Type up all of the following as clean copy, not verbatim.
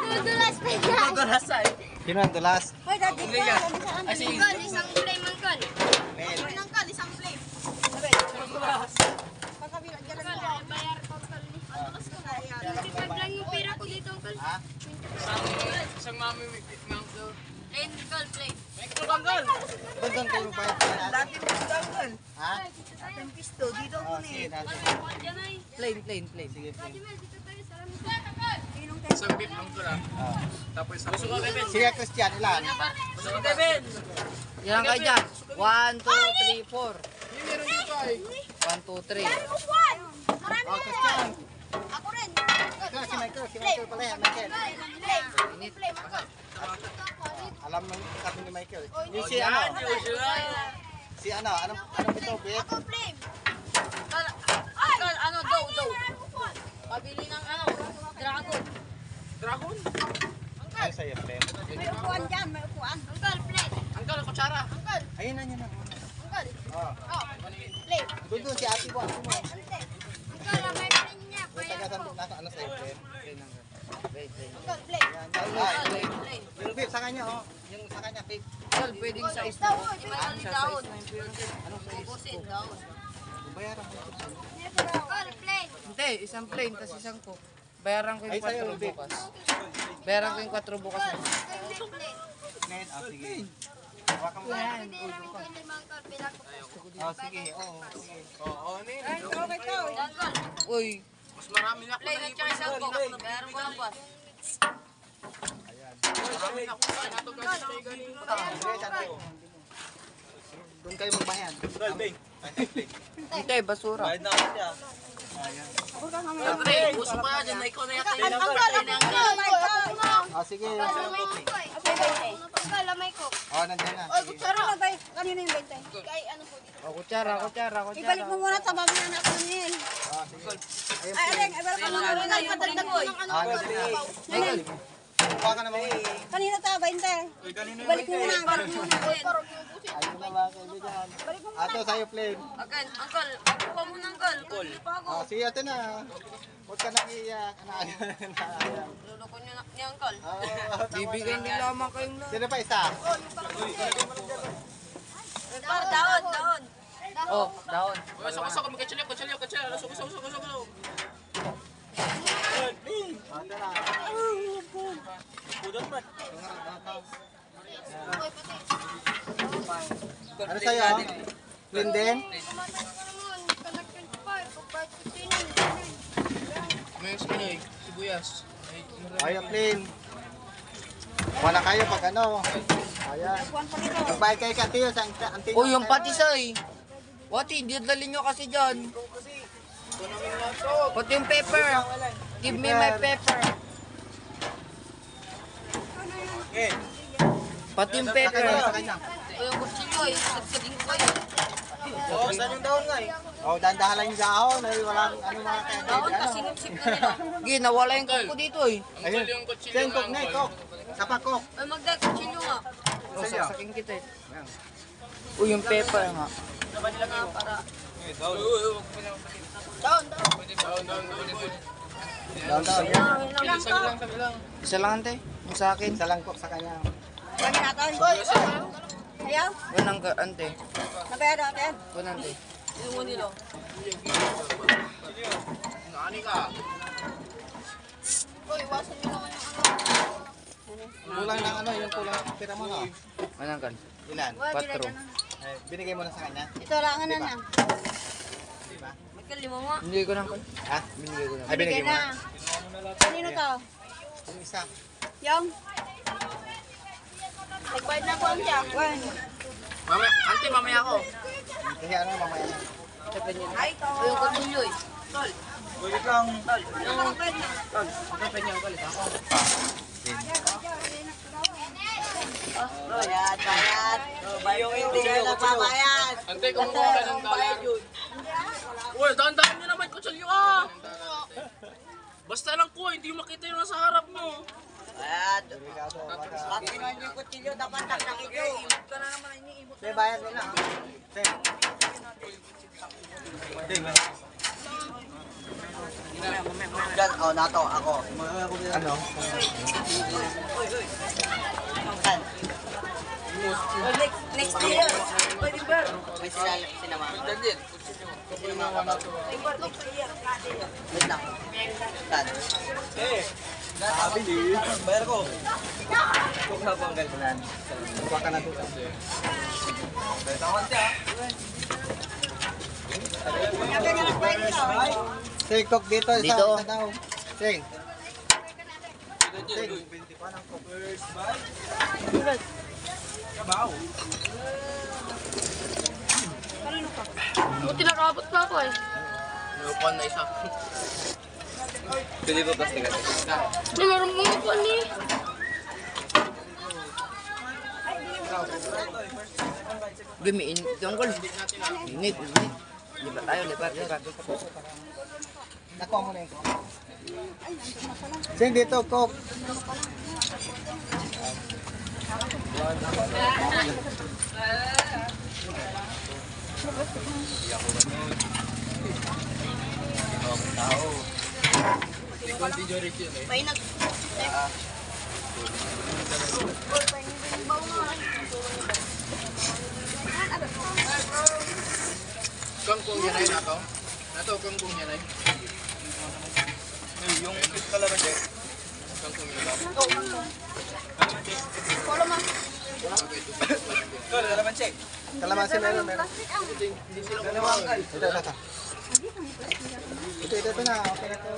Dulas pa yan. Dulas ay. Sino ang tulas? Hoy, dati ko. Angkol, Isang flame, Angkol. Mel. Angkol, isang flame. Dulas. Pagkabilang dyan lang. Bayar ko, Angkol. Nagpipag lang yung pira ko dito, Angkol. Ha? Isang mami, ma'am to. Plain, Angkol, plain. Angkol. Doon kayo magbayad. Dati mo ito, Angkol. Ha? Ating pisto, dito ko Oh, sige, ni. natin. Plain. Sige, plain. Isang beef Angkol ah. Oh. Tapos isang gusto ko, Kevin. Sige, Christian, ilan? Gusto ko, Kevin. Yan kayo dyan. 1, 2, 3, 4. Yung meron dito ay. 1, 2, 3. Oh, Christian. Ako rin. Ikaw, si Michael pala yan, Michael. Init. Alam mo sabi ni Michael. Yung si ano? Si ano? Anong ito, Beth? Ako flame. Angkol, ano, dough. Pabili ng ano, dragon. Dragon? Ay, sa'yo, friend. May upuan dyan, may upuan. Angkol, plate. Angkol, kutsara. Angkol, Ayun na, yun na. angkol. Oh. Oh, plate. Doon si ate mo. Ate mo. Angkol, may plate niya. Yung taga-sandok nasa ano sa'yo, friend. Angkol, plate. Yan, ay. Yung Beth, sa kanya, oh. Yung sa kanya, Beth. Angkol, pwedeng sa isda. Daon. Anong sa Bubusin, daon. Bayaran mo. Angkol, plate. Hindi, isang plain, tas isang cook. Bayaran ko Ay, yung sa'yo, 4 Vic. bukas. Bayaran ko yung 4 bukas. Net, oh, sige. Hawakan mo. Yan. Oh, sige. Oo, sige. Oo, nin. Uy, Mas marami na ako plain at saka isang cook. Bayaran ko ng bukas. Marami na ako na ito kasi na ganito. Sige, saan? Doon kayo magbayad. Hindi, basura. Siyempre, gusto ko na dyan na ikaw na yata yun. Oh, sige. Lamay ko. Oh, nandiyan na. Oy, Sige. kutsara. Kanino yung 20? Kay ano po dito? O, kutsara. Ibalik mo muna sa bago na anak ko niyan. Oh, sige. Ayun, Ay, Aleng, ibalik mo muna rin. Ay, padagdag ko ng ano. Ah, nandiyan na. Kuha ka na mga. Kanino ta, 20? Ibalik mo muna. Ibalik mo muna. Ayun na mga kaibigan. Ato, sa'yo, plane. Again, Uncle, ako mo ng Uncle. Oh, sige, ate na. Huwag ka nang iiyak. Anak. Luloko niyo ni Uncle. Oh, Bibigyan din lamang kayong lang. sino pa isa? Daon. Oh, daon. Gusto ko magkachalyo. Gusto. Ate na. Ano sa'yo? Plane din? May spinoy, sibuyas. Ayaw, plane. Wala kayo pag ano. Ayan. Magbayad kayo ka, Tiyo. Oh, yung patisay. Wati, dinadali nyo kasi dyan. Pati yung pepper. Give me my pepper. Pati yung pepper. Sa kanya. Yung kutsilyo eh. Sagsagin ko kayo. Oo, saan yung daon nga eh? Oh, dandahan lang yung dahon. Ay, walang ano mga kaya. Daon kasi sinipsip na nila. Gi, nawala yung cook ko dito eh. Ayun. Yung kutsilyo Saan cook na, cook. Sapa cook. Ay, magkakutsilyo nga. Oh, Sa'yo. sasakin kita eh. Oh, yung pepper nga. Daon. Dahan. Sabi lang. Isa lang ante. Yung sa akin. Isa lang cook sa kanya. Kami natin. Ayaw? Ganang ka ante. Nabayad natin. Ganante. Yung mo nilo. Nani ka? Uy, iwasan nyo naman yung ano. Kulang ng ano, yung kulang ng pira mo, no? Ganang kan. Ilan? 4. Eh, binigay mo na sa kanya? Ito lang na na. Diba? Magkalima mo. Hindi ko nang kan. Ha? Binigay ko na. Ay, binigay mo na? Kanino to? Yung isa. Yung? Nagbayad na po ang tiyak. Mamaya ako. Kasi ano, mamaya na. Ay, yung kutsilyo eh. Wait lang. Bayad. Yung hindi ka nagbabayad. Ante, kumuha ka ng dollar. Uy, dahan-dahan nyo naman, kutsilyo ah! Basta lang ko, hindi makita yung nasa harap mo. Bayad. Pag kinuha niyo yung kutsilyo, dapat nakakito. Sige, bayad mo na. Sige. Dyan, oh, nato, ako. Ano? Next year. Pwede ba? May sinama. Dyan din. Sinama ka ba? Wait lang. Tan. Bayar ko. Kung habang ganyan. Kuha ka na doon. Sing, cook dito. Dito. Isa daw. Sing. Sing. Buti nakabot pa ako eh. Mayupan na isa. Pwede ba plastic ka? Hindi, meron mong upuan eh. Gamiin. Tungkol. Init. Lipat tayo, lipat. Nakuha mo na yung cook. Sing, dito, cook. May nag... Kangkong yan ay nato. Nato kangkong yan ay. Yung kalaman dyan. Kangkong yan nato. Wala man. Kalamansi meron. Plastic ang... Hindi sila Ito. Ito na. Okay na to.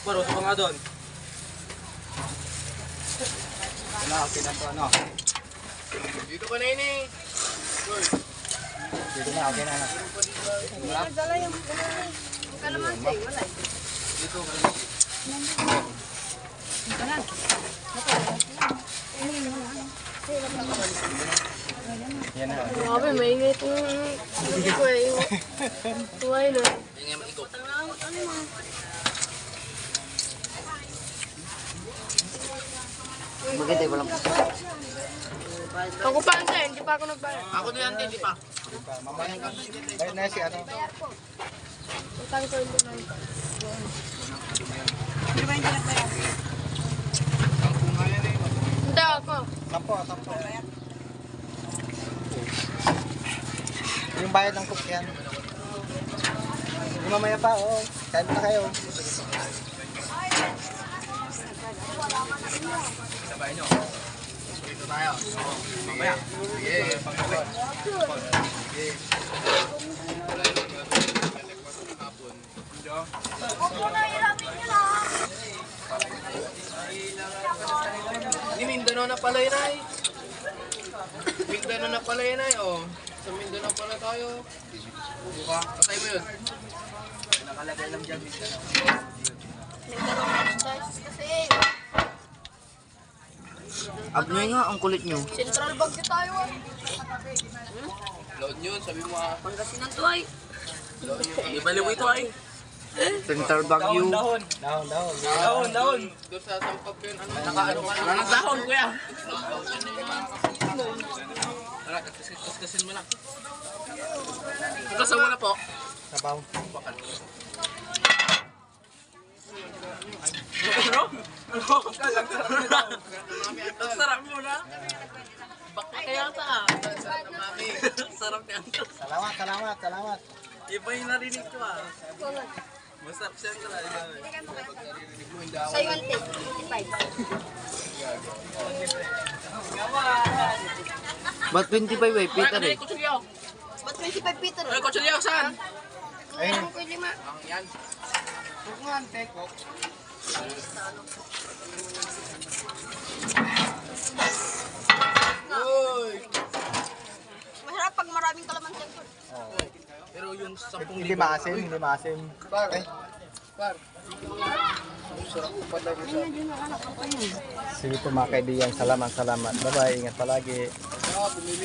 Baro, sa mga doon. Ano, okay na to. Ano? Dito ka na ini. Dito na, okay na. Nagdala yung... Kalamansi, wala eh. Dito ka Yan na. Grabe, maingay itong... Hindi ko eh. Tuway na. Yan nga maigop. Maganda yung walang Ako pa ang hindi pa ako nagbayad. Ako din yan, hindi pa. Bayad na si ano. Utang ko yung tunay. Hindi ako. Sampo. Yung bayad ng cook yan. Yung mamaya pa, oh. Kain na kayo. Sabay nyo. Dito tayo. Mamaya. Sige, pangkabay. Sige. Hindi, Mindanao na pala yun ay. Mindanao na pala yun ay, oh. Sa Mindanao pala tayo. Buka, patay mo yun. Nakalagay lang dyan, Mindanao. Kasi Abnoy nga, ang kulit nyo. Central Bank na tayo ah. Load yun, sabi mo ah. Pangasinan to ay. Load yun. Ibaliw ito ay. Center Baguio. Down. Doon sa sampag yun, ano? Nakaano ka lang. Anong dahon, kuya? Tara, kaskasin mo na. Kaskasin mo na po. Sabaw. Bakal. Ang sarap mo na. Baka kaya ta. Sarap na mami. Sarap ni Anto. Salamat. Iba yung narinig ko ah. Masarap siya ang talaga. Sa 1.25. Ba't 25 eh, Peter eh? Kutsulyaw. Ba't 25 Peter? Ay, kutsulyaw saan? Ayun. Ang ko yung 5. Ang yan. Uy! Masarap pag maraming kalamansi. Pero yung 10,000. Hindi maasim. Okay. Sarap ko pala yun sa... Sige po mga kaibigan. Salamat. Bye-bye. Ingat palagi.